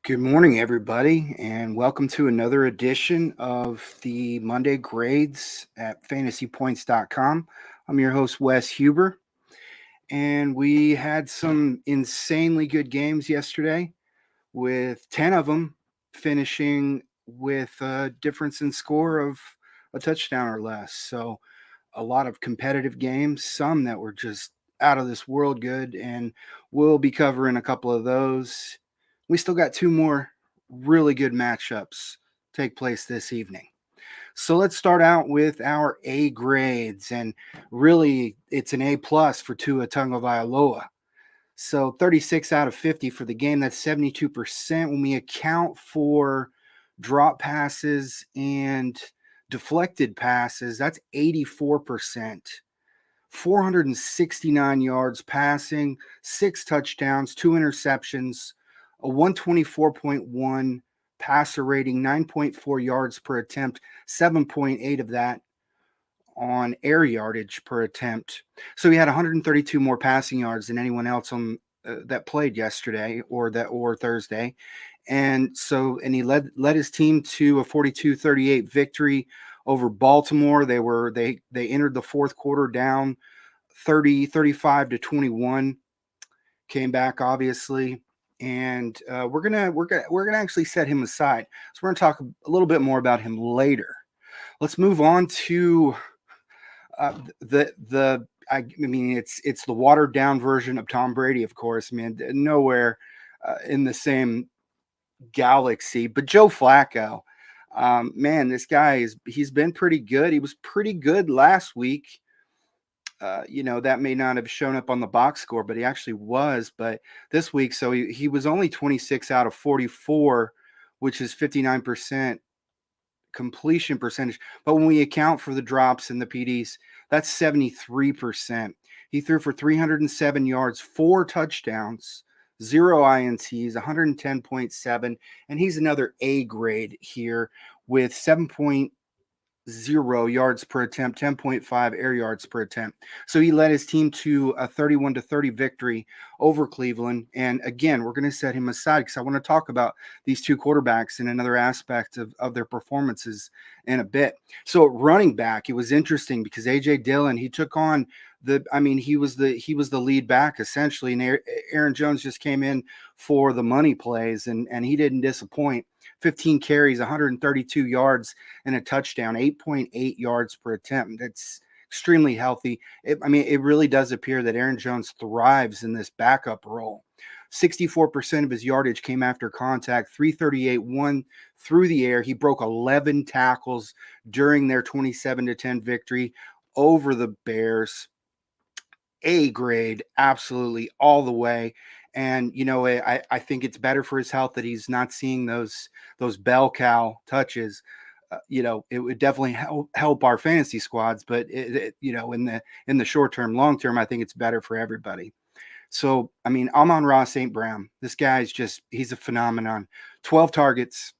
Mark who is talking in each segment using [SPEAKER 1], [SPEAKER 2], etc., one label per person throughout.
[SPEAKER 1] Good morning, everybody, and welcome to another edition of the Monday Grades at fantasypoints.com. I'm your host, Wes Huber, and we had some insanely good games yesterday, with 10 of them finishing with a difference in score of a touchdown or less. So, a lot of competitive games, some that were just out of this world good, and we'll be covering a couple of those. We still got two more really good matchups take place this evening. So let's start out with our A grades, and really it's an A plus for Tua Tagovailoa. So 36 out of 50 for the game. That's 72%. When we account for drop passes and deflected passes, that's 84%. 469 yards passing, 6 touchdowns, 2 interceptions, a 124.1 passer rating, 9.4 yards per attempt, 7.8 of that on air yardage per attempt. So he had 132 more passing yards than anyone else on that played yesterday or Thursday. And he led his team to a 42-38 victory over Baltimore. They entered the fourth quarter down 35-21, came back obviously, and we're gonna actually set him aside. So we're gonna talk a little bit more about him later. Let's move on to it's the watered down version of Tom Brady, of course. I mean, nowhere in the same galaxy, but Joe Flacco. Man, this guy he's been pretty good. He was pretty good last week. That may not have shown up on the box score, but he actually was. But this week, so he was only 26 out of 44, which is 59% completion percentage. But when we account for the drops and the PDs, that's 73%. He threw for 307 yards, 4 touchdowns, 0 INTs, 110.7, and he's another A grade here with 7.0 yards per attempt, 10.5 air yards per attempt. So he led his team to a 31-30 victory over Cleveland. And again, we're going to set him aside because I want to talk about these two quarterbacks in another aspect of their performances in a bit. So at running back, it was interesting because A.J. Dillon, he took on he was the lead back essentially, and Aaron Jones just came in for the money plays, and he didn't disappoint. 15 carries, 132 yards, and a touchdown, 8.8 yards per attempt. That's extremely healthy. It really does appear that Aaron Jones thrives in this backup role. 64% of his yardage came after contact, 338 one through the air. He broke 11 tackles during their 27-10 victory over the Bears. A grade, absolutely, all the way. And I think it's better for his health that he's not seeing those bell cow touches. It would definitely help our fantasy squads, but in the short term, long term, I think it's better for everybody. So Amon-Ra St. Brown, this guy's he's a phenomenon. 12 targets.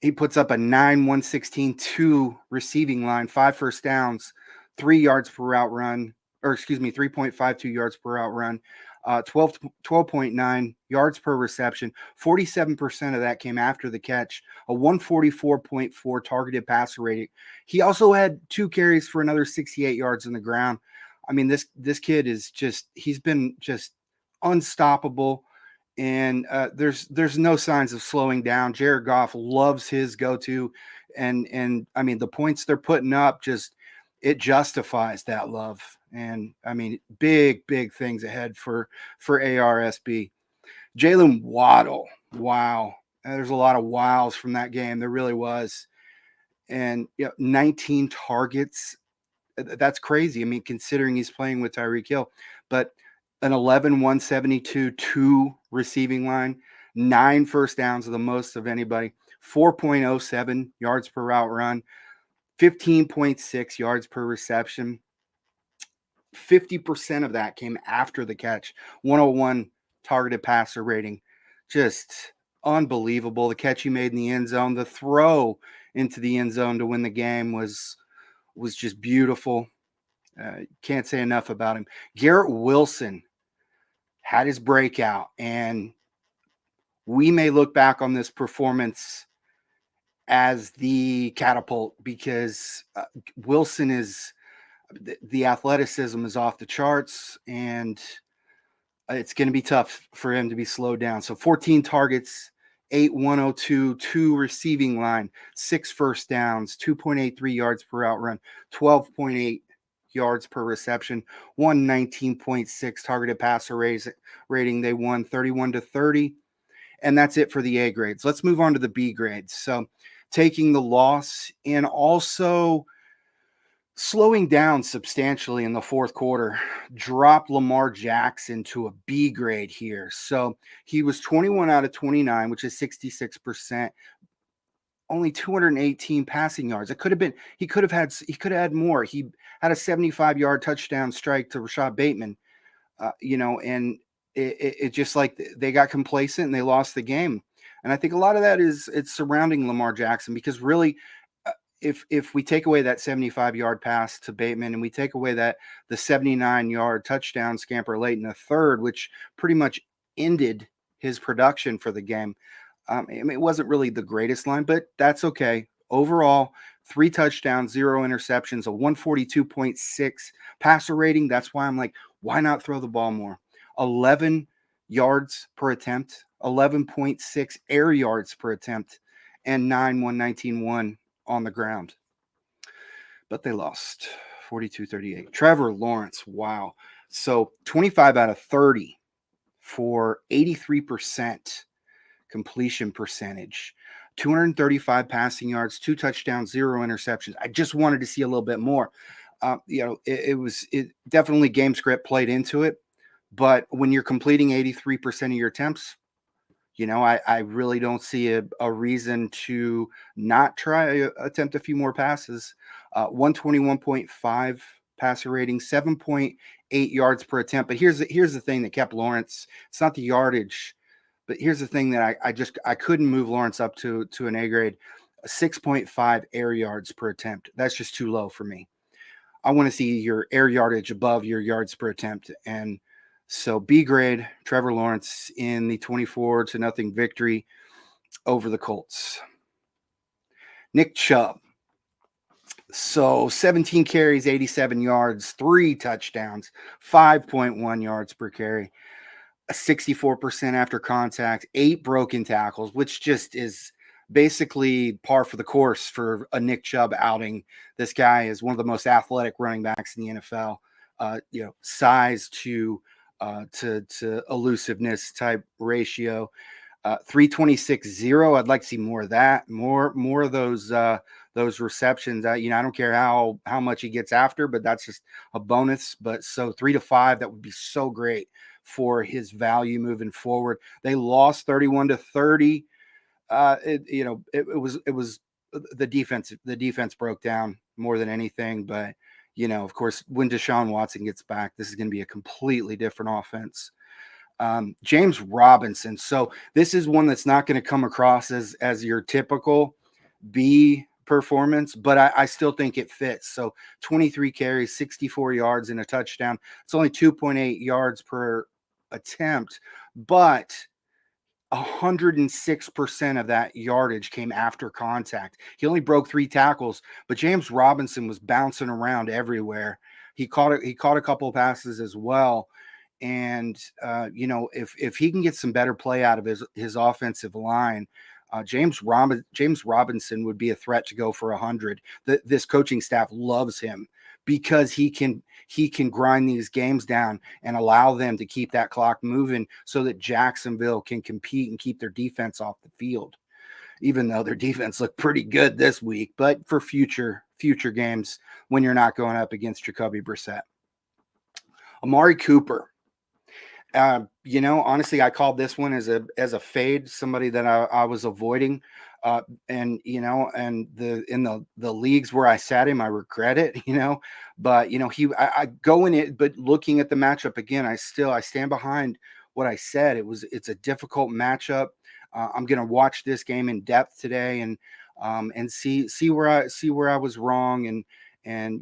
[SPEAKER 1] He puts up a 9-116-2 receiving line, 5 first downs, 3 yards per route run, 3.52 yards per route run, 12.9 yards per reception. 47% of that came after the catch, a 144.4 targeted passer rating. He also had 2 carries for another 68 yards on the ground. This kid he's been just unstoppable. And there's no signs of slowing down. Jared Goff loves his go-to, and the points they're putting up it justifies that love. And big things ahead for ARSB. Jalen Waddle, wow, there's a lot of wows from that game. There really was, and 19 targets. That's crazy. Considering he's playing with Tyreek Hill, but an 11-172-2 receiving line, 9 first downs, the most of anybody, 4.07 yards per route run, 15.6 yards per reception. 50% of that came after the catch, 101 targeted passer rating. Just unbelievable. The catch he made in the end zone, the throw into the end zone to win the game was just beautiful. Can't say enough about him. Garrett Wilson had his breakout, and we may look back on this performance as the catapult because Wilson is the athleticism is off the charts, and it's going to be tough for him to be slowed down. So 14 targets, 8,102, 2 receiving line, 6 first downs, 2.83 yards per out run, 12.8 yards per reception, 119.6 targeted passer rating. They won 31-30. And that's it for the A grades. Let's move on to the B grades. So taking the loss and also slowing down substantially in the fourth quarter, dropped Lamar Jackson to a B grade here. So he was 21 out of 29, which is 66%, only 218 passing yards. It could have been, he could have had more. He had a 75-yard touchdown strike to Rashad Bateman, and it just like they got complacent and they lost the game. And I think a lot of that it's surrounding Lamar Jackson, because really, if we take away that 75-yard pass to Bateman and we take away the 79-yard touchdown scamper late in the third, which pretty much ended his production for the game, it wasn't really the greatest line, but that's okay. Overall, 3 touchdowns, 0 interceptions, a 142.6 passer rating. That's why I'm like, why not throw the ball more? 11 yards per attempt, 11.6 air yards per attempt, and 119.1 on the ground. But they lost 42-38. Trevor Lawrence, wow. So 25 out of 30 for 83% completion percentage, 235 passing yards, 2 touchdowns, 0 interceptions. I just wanted to see a little bit more. It definitely game script played into it, but when you're completing 83% of your attempts, I really don't see a reason to not attempt a few more passes. 121.5 passer rating, 7.8 yards per attempt. But here's the thing that kept Lawrence. It's not the yardage, but here's the thing that I couldn't move Lawrence up to an A grade. 6.5 air yards per attempt. That's just too low for me. I want to see your air yardage above your yards per attempt. And so B grade, Trevor Lawrence in the 24-0 victory over the Colts. Nick Chubb. So 17 carries, 87 yards, 3 touchdowns, 5.1 yards per carry, a 64% after contact, 8 broken tackles, which just is basically par for the course for a Nick Chubb outing. This guy is one of the most athletic running backs in the NFL. Size to elusiveness type ratio. 326-0. I'd like to see more of that. More of those receptions. I don't care how much he gets after, but that's just a bonus. But so 3 to 5, that would be so great for his value moving forward. They lost 31-30. It was the defense. The defense broke down more than anything. But of course, when Deshaun Watson gets back, this is going to be a completely different offense. James Robinson. So this is one that's not going to come across as your typical B performance, but I still think it fits. So 23 carries, 64 yards, and a touchdown. It's only 2.8 yards per attempt, but 106% of that yardage came after contact. He only broke 3 tackles, but James Robinson was bouncing around everywhere. He caught a couple of passes as well. And if he can get some better play out of his offensive line, James Robinson would be a threat to go for 100. This coaching staff loves him because he can grind these games down and allow them to keep that clock moving so that Jacksonville can compete and keep their defense off the field, even though their defense looked pretty good this week. But for future games when you're not going up against Jacoby Brissett. Amari Cooper. Honestly, I called this one as a fade, somebody that I was avoiding. In the leagues where I sat him, I regret it, but I go in it, but looking at the matchup again, I stand behind what I said. It's a difficult matchup. I'm going to watch this game in depth today and see where I was wrong and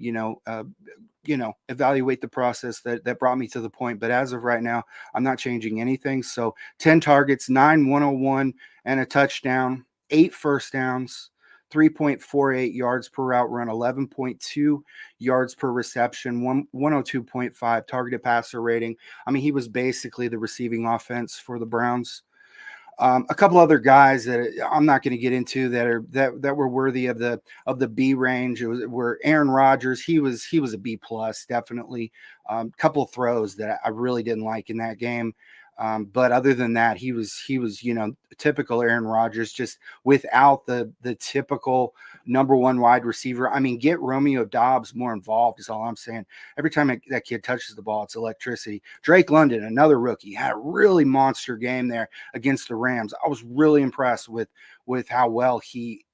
[SPEAKER 1] evaluate the process that brought me to the point. But as of right now, I'm not changing anything. So 10 targets, 9 101 and a touchdown, 8 first downs, 3.48 yards per route run, 11.2 yards per reception, 102.5 targeted passer rating. I mean, he was basically the receiving offense for the Browns. A couple other guys that I'm not going to get into that were worthy of the B range were Aaron Rodgers. He was a B plus, definitely. Couple of throws that I really didn't like in that game. But other than that, he was typical Aaron Rodgers, just without the typical number one wide receiver. I mean, get Romeo Doubs more involved is all I'm saying. Every time that kid touches the ball, it's electricity. Drake London, another rookie, had a really monster game there against the Rams. I was really impressed with how well he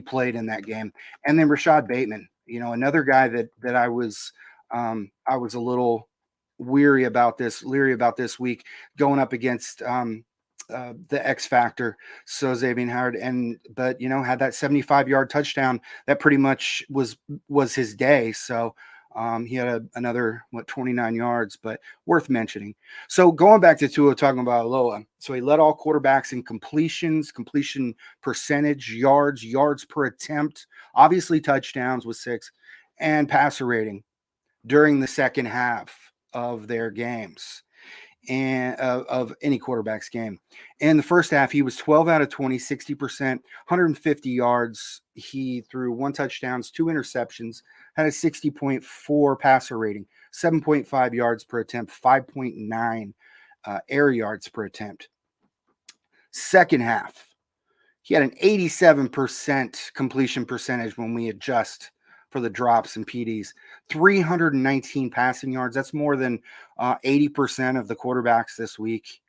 [SPEAKER 1] played in that game. And then Rashad Bateman, another guy that I was a little leery about this week, going up against the X factor. So Xavier Howard, but had that 75-yard touchdown that pretty much was his day. So he had another 29 yards, but worth mentioning. So going back to Tua, talking about Loa. So he led all quarterbacks in completions, completion percentage, yards per attempt, obviously touchdowns with 6, and passer rating during the second half of their games, and of any quarterback's game. In the first half, he was 12 out of 20, 60%, 150 yards. He threw 1 touchdown, 2 interceptions, had a 60.4 passer rating, 7.5 yards per attempt, 5.9 air yards per attempt. Second half, he had an 87% completion percentage when we adjust for the drops and PDs, 319 passing yards. That's more than 80% of the quarterbacks this week.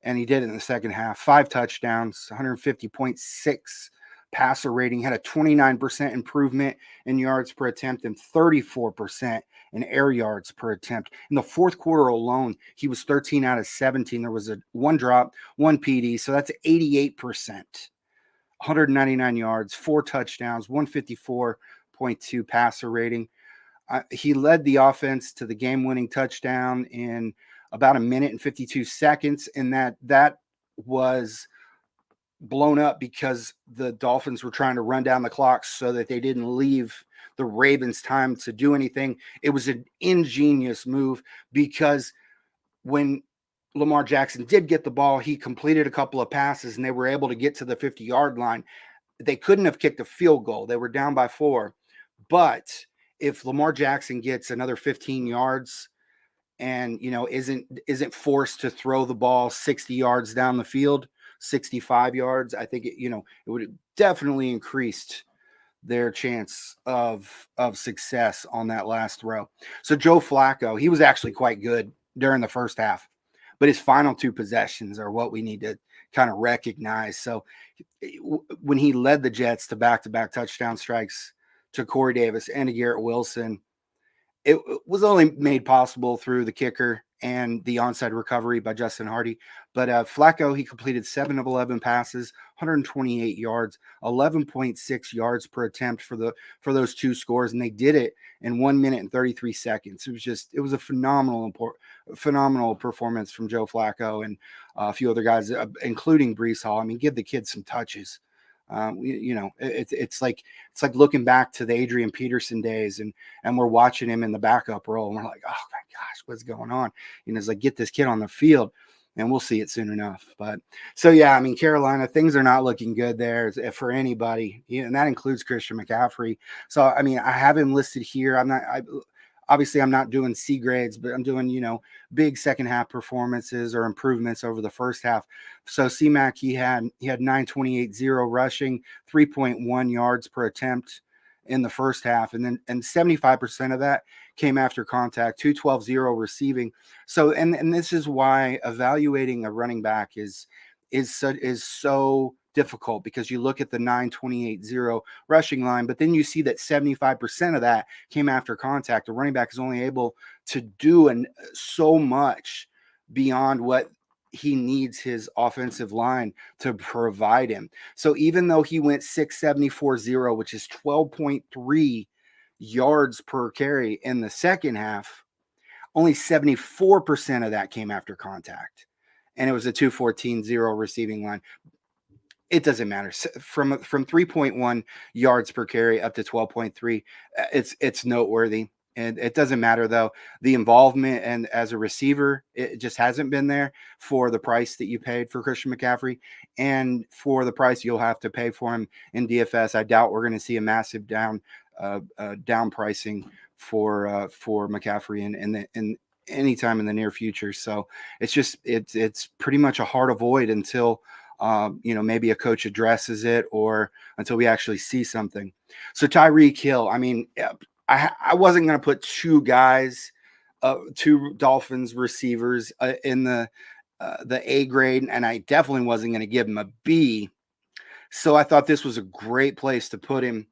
[SPEAKER 1] And he did it in the second half. 5 touchdowns, 150.6 passer rating, had a 29% improvement in yards per attempt and 34% in air yards per attempt. In the fourth quarter alone, he was 13 out of 17. There was 1 drop, 1 PD. So that's 88%. 199 yards, 4 touchdowns, 154.2 passer rating. He led the offense to the game-winning touchdown in about 1 minute and 52 seconds, and that was blown up because the Dolphins were trying to run down the clock so that they didn't leave the Ravens time to do anything. It was an ingenious move because when Lamar Jackson did get the ball, he completed a couple of passes and they were able to get to the 50-yard line. They couldn't have kicked a field goal. They were down by 4. But if Lamar Jackson gets another 15 yards and, isn't forced to throw the ball 60 yards down the field, 65 yards, I think it would have definitely increased their chance of success on that last throw. So Joe Flacco, he was actually quite good during the first half, but his final 2 possessions are what we need to kind of recognize. So when he led the Jets to back-to-back touchdown strikes to Corey Davis and to Garrett Wilson, it was only made possible through the kicker and the onside recovery by Justin Hardy. But Flacco, he completed 7 of 11 passes, 128 yards, 11.6 yards per attempt for those 2 scores, and they did it in 1 minute and 33 seconds. It was a phenomenal performance from Joe Flacco and a few other guys, including Breece Hall. I mean, give the kid some touches. It's like looking back to the Adrian Peterson days, and we're watching him in the backup role, and we're like, oh my gosh, what's going on? It's like, get this kid on the field, and we'll see it soon enough. But so yeah, I mean, Carolina, things are not looking good there for anybody, and that includes Christian McCaffrey. So I mean, I have him listed here. Obviously, I'm not doing C grades, but I'm doing, big second half performances or improvements over the first half. So C-Mac, he had 928.0 rushing, 3.1 yards per attempt in the first half. And 75% of that came after contact, 212.0 receiving. So, and this is why evaluating a running back is so difficult, because you look at the 928.0 rushing line, but then you see that 75% of that came after contact. A running back is only able to do so much beyond what he needs his offensive line to provide him. So even though he went 674.0, which is 12.3 yards per carry in the second half, only 74% of that came after contact. And it was a 214-0 receiving line. It doesn't matter. From 3.1 yards per carry up to 12.3, it's noteworthy. And it doesn't matter, though. The involvement and as a receiver, it just hasn't been there for the price that you paid for Christian McCaffrey and for the price you'll have to pay for him in DFS. I doubt we're going to see a massive down pricing for McCaffrey in any time in the near future. So it's pretty much a hard avoid until maybe a coach addresses it or until we actually see something. So Tyreek Hill, I mean, I wasn't going to put two Dolphins receivers in the A grade, and I definitely wasn't going to give him a B. So I thought this was a great place to put him.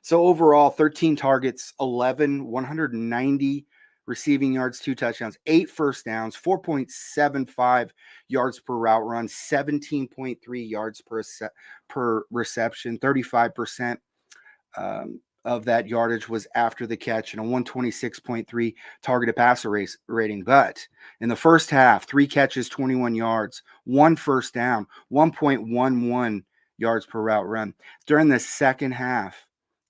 [SPEAKER 1] So overall, 13 targets, 190 receiving yards, 2 touchdowns, 8 first downs, 4.75 yards per route run, 17.3 yards per reception, 35% of that yardage was after the catch, and a 126.3 targeted passer rating. But in the first half, 3 catches, 21 yards, 1 first down, 1.11 yards per route run. During the second half,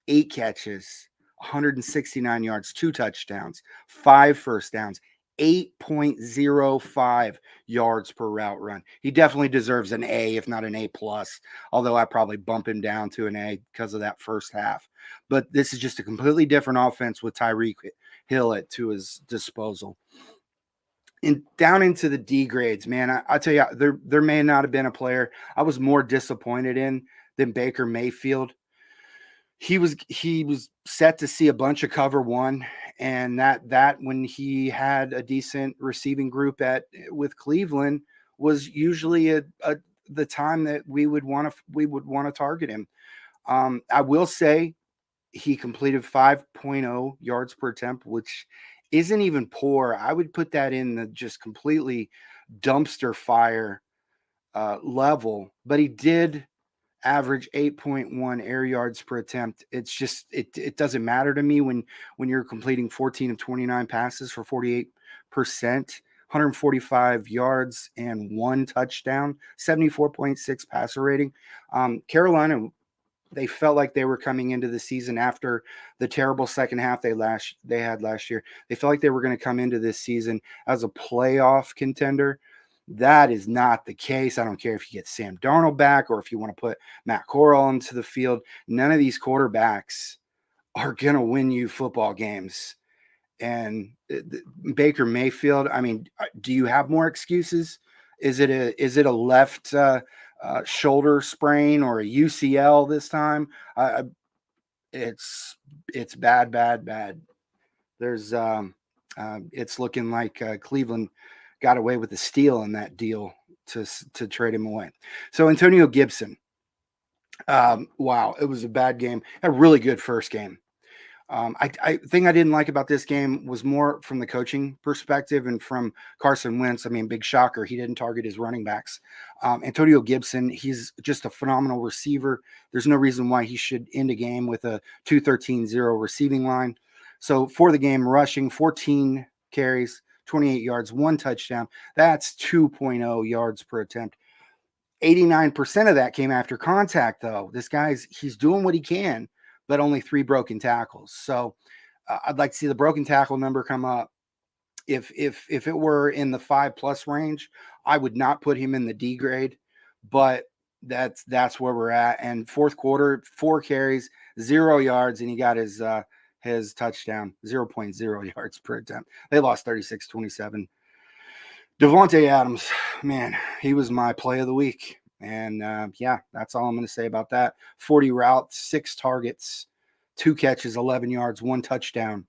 [SPEAKER 1] 8 catches, 169 yards, 2 touchdowns, 5 first downs, 8.05 yards per route run. He definitely deserves an A, if not an A+, although I probably bump him down to an A because of that first half. But this is just a completely different offense with Tyreek Hill to his disposal. And down into the D grades, man, I tell you, there may not have been a player I was more disappointed in than Baker Mayfield. He was set to see a bunch of cover one, and that when he had a decent receiving group with Cleveland was usually the time that we would want to target him. I will say he completed 5.0 yards per attempt, which isn't even poor. I would put that in the just completely dumpster fire level, but he did average 8.1 air yards per attempt. It's just it doesn't matter to me when you're completing 14 of 29 passes for 48%, 145 yards and 1 touchdown, 74.6 passer rating. Carolina, they felt like they were coming into the season after the terrible second half they had last year. They felt like they were going to come into this season as a playoff contender. That is not the case. I don't care if you get Sam Darnold back or if you want to put Matt Corral into the field. None of these quarterbacks are going to win you football games. And Baker Mayfield, I mean, do you have more excuses? Is it a left shoulder sprain or a UCL this time? It's bad. There's it's looking like Cleveland got away with the steal in that deal to trade him away. So Antonio Gibson, wow, it was a bad game. A really good first game. I think I didn't like about this game was more from the coaching perspective and from Carson Wentz. I mean, big shocker. He didn't target his running backs. Antonio Gibson, he's just a phenomenal receiver. There's no reason why he should end a game with a 213-0 receiving line. So for the game, rushing 14 carries, 28 yards, 1 touchdown. That's 2.0 yards per attempt. 89% of that came after contact, though. This he's doing what he can, but only 3 broken tackles. So I'd like to see the broken tackle number come up. If it were in the 5+ range, I would not put him in the D grade, but that's where we're at. And fourth quarter, 4 carries, 0 yards, and he got his touchdown, 0.0 yards per attempt. They lost 36-27. Devontae Adams, man, he was my play of the week. And yeah, that's all I'm going to say about that. 40 routes, 6 targets, 2 catches, 11 yards, 1 touchdown.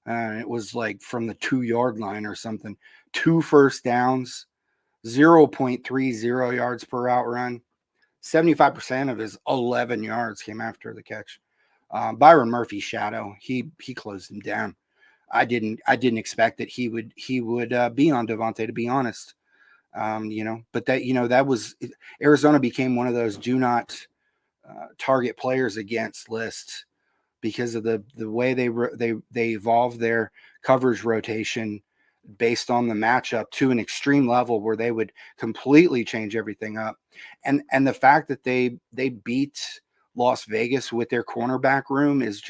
[SPEAKER 1] It was like from the 2-yard line or something. 2 first downs, 0.30 yards per route run. 75% of his 11 yards came after the catch. Byron Murphy's shadow, he closed him down. I didn't expect that he would be on Devontae, to be honest. But that was Arizona became one of those do not target players against lists because of the way they evolved their coverage rotation based on the matchup to an extreme level where they would completely change everything up. And the fact that they beat Las Vegas with their cornerback room is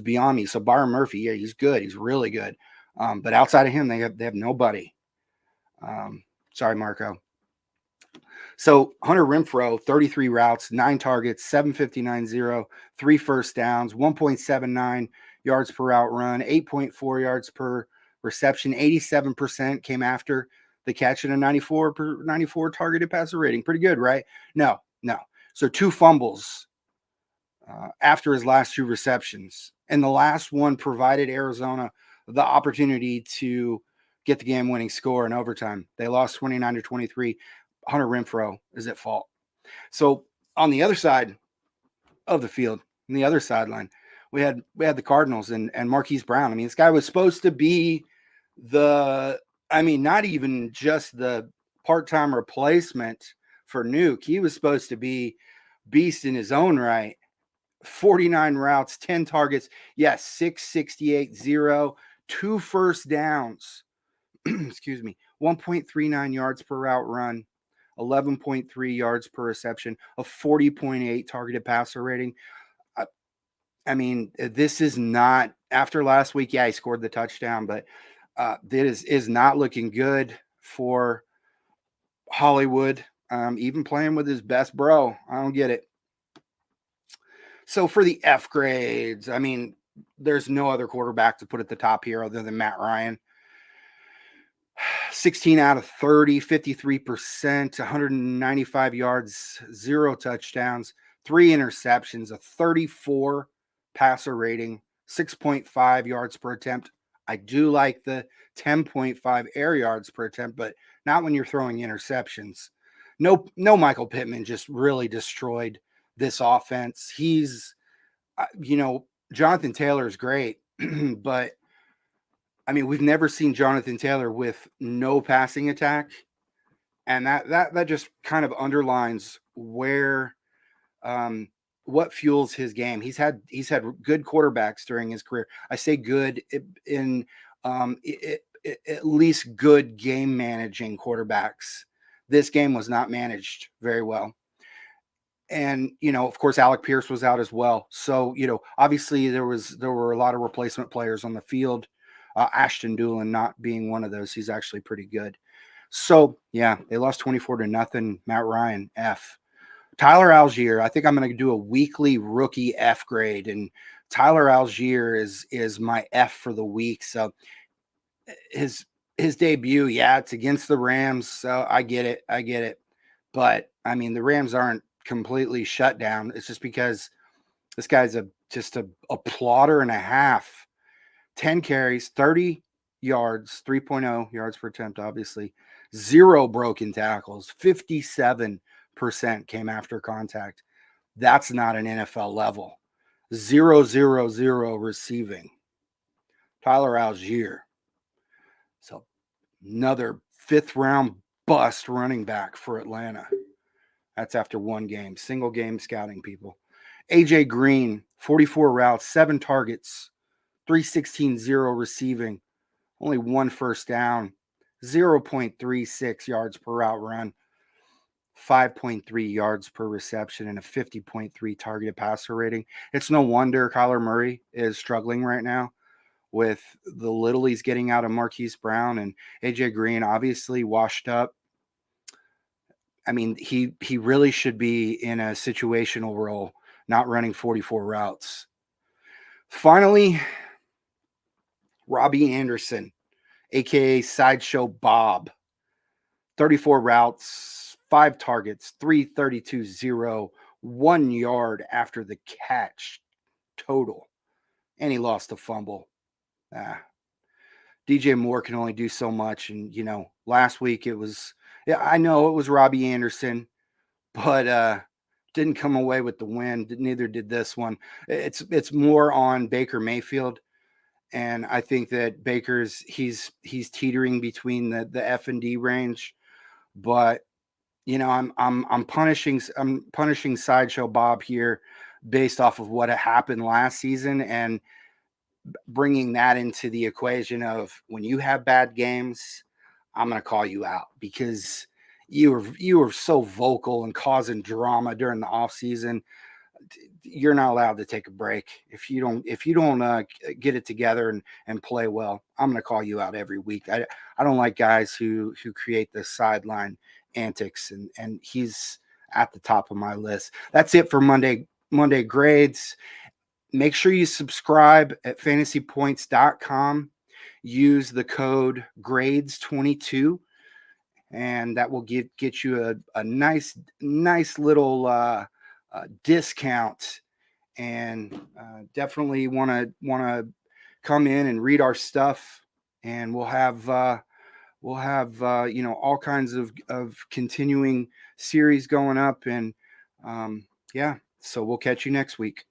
[SPEAKER 1] beyond me. So Byron Murphy, yeah, he's good. He's really good. But outside of him, they have nobody. Sorry, Marco. So Hunter Renfrow, 33 routes, 9 targets, 759.0, 3 first downs, 1.79 yards per route run, 8.4 yards per reception, 87% came after the catch, and a 94 targeted passer rating. Pretty good, right? No. So 2 fumbles after his last 2 receptions. And the last one provided Arizona the opportunity to get the game-winning score in overtime. They lost 29-23. Hunter Renfrow is at fault. So on the other side of the field, on the other sideline, we had the Cardinals and Marquis Brown. I mean, this guy was supposed to be not even just the part-time replacement for Nuke. He was supposed to be beast in his own right. 49 routes, 10 targets. Yes, 668.0, 2 first downs. Excuse me. 1.39 yards per route run, 11.3 yards per reception, a 40.8 targeted passer rating. I mean, this is not, after last week, yeah, he scored the touchdown, but this is not looking good for Hollywood, even playing with his best bro. I don't get it. So for the F grades, I mean, there's no other quarterback to put at the top here other than Matt Ryan. 16 out of 30, 53%, 195 yards, 0 touchdowns, 3 interceptions, a 34 passer rating, 6.5 yards per attempt. I do like the 10.5 air yards per attempt, but not when you're throwing interceptions. No, Michael Pittman just really destroyed this offense. He's, Jonathan Taylor is great, but I mean, we've never seen Jonathan Taylor with no passing attack, and that just kind of underlines where what fuels his game. He's had good quarterbacks during his career. I say good in at least good game managing quarterbacks. This game was not managed very well. And, of course, Alec Pierce was out as well. So, obviously there were a lot of replacement players on the field. Ashton Doolin not being one of those. He's actually pretty good. So, yeah, they lost 24-0. Matt Ryan, F. Tyler Algier, I think I'm going to do a weekly rookie F grade, and Tyler Algier is my F for the week. So his debut, yeah, it's against the Rams, so I get it. But I mean, the Rams aren't completely shut down. It's just because this guy's just a plotter and a half. 10 carries, 30 yards, 3.0 yards per attempt, obviously. 0 broken tackles, 57% came after contact. That's not an NFL level. 0 receiving. Tyler Algier. So another 5th round bust running back for Atlanta. That's after 1 game. Single game scouting, people. AJ Green, 44 routes, 7 targets, 316.0 receiving, only 1 first down, 0.36 yards per route run, 5.3 yards per reception, and a 50.3 targeted passer rating. It's no wonder Kyler Murray is struggling right now with the little he's getting out of Marquis Brown, and AJ Green obviously washed up. I mean, he really should be in a situational role, not running 44 routes. Finally, Robbie Anderson, a.k.a. Sideshow Bob. 34 routes, 5 targets, 332.0, 1 yard after the catch total. And he lost a fumble. DJ Moore can only do so much. And, last week it was, I know it was Robbie Anderson, but didn't come away with the win. Neither did this one. It's more on Baker Mayfield. And I think that Baker's he's teetering between the F and D range, but I'm punishing Sideshow Bob here based off of what happened last season, and bringing that into the equation of when you have bad games, I'm going to call you out because you were so vocal and causing drama during the offseason. You're not allowed to take a break if you don't get it together and play well. I'm going to call you out every week. I don't like guys who create the sideline antics, and he's at the top of my list. That's it for Monday grades. Make sure you subscribe at fantasypoints.com. Use the code grades22, and that will get you a nice little discount. And definitely want to come in and read our stuff, and we'll have all kinds of continuing series going up, and yeah, so we'll catch you next week.